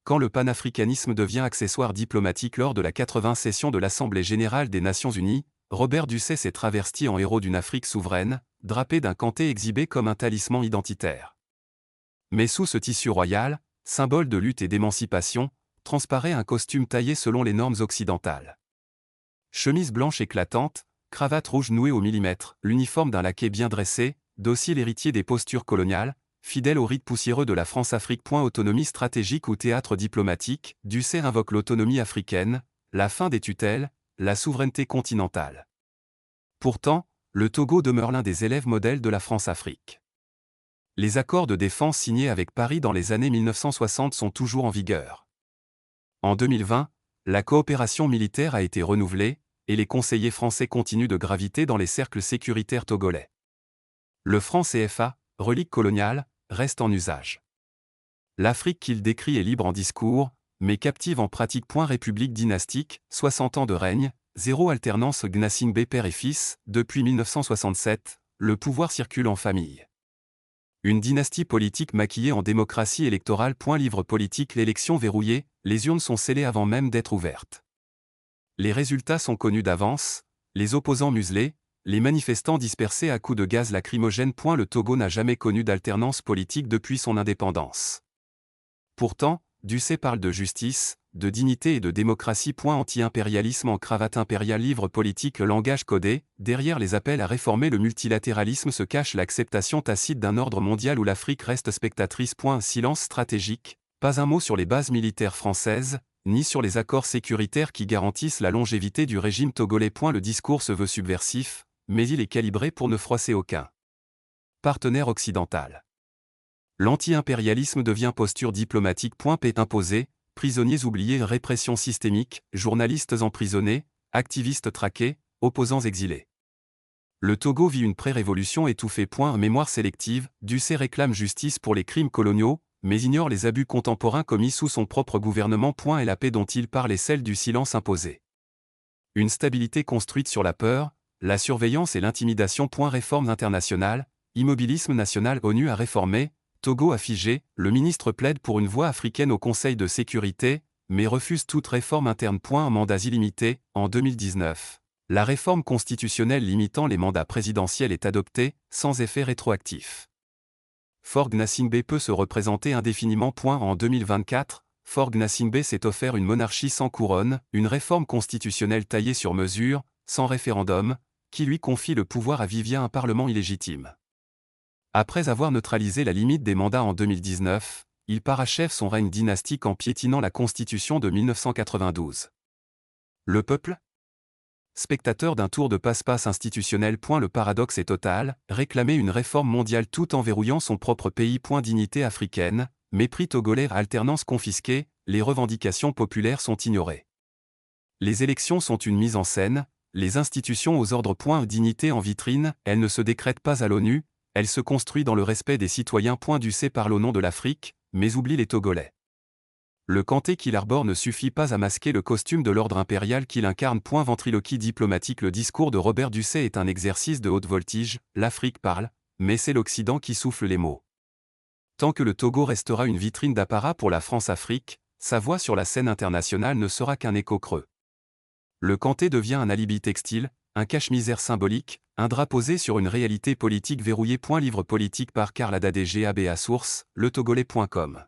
quand le panafricanisme devient accessoire diplomatique lors de la 80e session de l'Assemblée générale des Nations unies, Robert Ducey s'est travesti en héros d'une Afrique souveraine, drapé d'un canté exhibé comme un talisman identitaire. Mais sous ce tissu royal, symbole de lutte et d'émancipation, transparaît un costume taillé selon les normes occidentales. Chemise blanche éclatante, cravate rouge nouée au millimètre, l'uniforme d'un laquais bien dressé, docile héritier des postures coloniales, fidèle au rite poussiéreux de la France-Afrique. Autonomie stratégique ou théâtre diplomatique, Ducey invoque l'autonomie africaine, la fin des tutelles, la souveraineté continentale. Pourtant, le Togo demeure l'un des élèves modèles de la France-Afrique. Les accords de défense signés avec Paris dans les années 1960 sont toujours en vigueur. En 2020, la coopération militaire a été renouvelée, et les conseillers français continuent de graviter dans les cercles sécuritaires togolais. Le franc CFA, relique coloniale, reste en usage. L'Afrique qu'il décrit est libre en discours, mais captive en pratique. République dynastique, 60 ans de règne, zéro alternance. Gnassingbé père et fils, depuis 1967, le pouvoir circule en famille. Une dynastie politique maquillée en démocratie électorale. Livre politique. L'élection verrouillée, les urnes sont scellées avant même d'être ouvertes. Les résultats sont connus d'avance, les opposants muselés, les manifestants dispersés à coups de gaz lacrymogène. Le Togo n'a jamais connu d'alternance politique depuis son indépendance. Pourtant, Ducey parle de justice, de dignité et de démocratie. Anti-impérialisme en cravate impériale. Livre politique. Langage codé, derrière les appels à réformer le multilatéralisme se cache l'acceptation tacite d'un ordre mondial où l'Afrique reste spectatrice. Silence stratégique, pas un mot sur les bases militaires françaises, ni sur les accords sécuritaires qui garantissent la longévité du régime togolais. Le discours se veut subversif, mais il est calibré pour ne froisser aucun partenaire occidental. L'anti-impérialisme devient posture diplomatique. Paix imposée, prisonniers oubliés, répression systémique, journalistes emprisonnés, activistes traqués, opposants exilés. Le Togo vit une pré-révolution étouffée. Mémoire sélective, Ducey réclame justice pour les crimes coloniaux, mais ignore les abus contemporains commis sous son propre gouvernement. Et la paix dont il parle est celle du silence imposé. Une stabilité construite sur la peur, la surveillance et l'intimidation. Réforme internationale, immobilisme national. ONU a réformé, Togo a figé, le ministre plaide pour une voix africaine au Conseil de sécurité, mais refuse toute réforme interne. Mandats illimités, en 2019. La réforme constitutionnelle limitant les mandats présidentiels est adoptée, sans effet rétroactif. Faure Gnassingbé peut se représenter indéfiniment. En 2024, Faure Gnassingbé s'est offert une monarchie sans couronne, une réforme constitutionnelle taillée sur mesure, sans référendum, qui lui confie le pouvoir à vivre un parlement illégitime. Après avoir neutralisé la limite des mandats en 2019, il parachève son règne dynastique en piétinant la Constitution de 1992. Le peuple ? Spectateur d'un tour de passe-passe institutionnel. Le paradoxe est total, réclamer une réforme mondiale tout en verrouillant son propre pays. Dignité africaine, mépris togolais, alternance confisquée, les revendications populaires sont ignorées. Les élections sont une mise en scène, les institutions aux ordres. Dignité en vitrine, elle ne se décrète pas à l'ONU, elle se construit dans le respect des citoyens. Ducey parle au nom de l'Afrique, mais oublie les Togolais. Le canté qu'il arbore ne suffit pas à masquer le costume de l'ordre impérial qu'il incarne. Ventriloquie diplomatique. Le discours de Robert Ducey est un exercice de haute voltige, l'Afrique parle, mais c'est l'Occident qui souffle les mots. Tant que le Togo restera une vitrine d'apparat pour la France-Afrique, sa voix sur la scène internationale ne sera qu'un écho creux. Le canté devient un alibi textile, un cache-misère symbolique, un drap posé sur une réalité politique verrouillée. Livre politique par Karl Adadé. GABA source, letogolais.com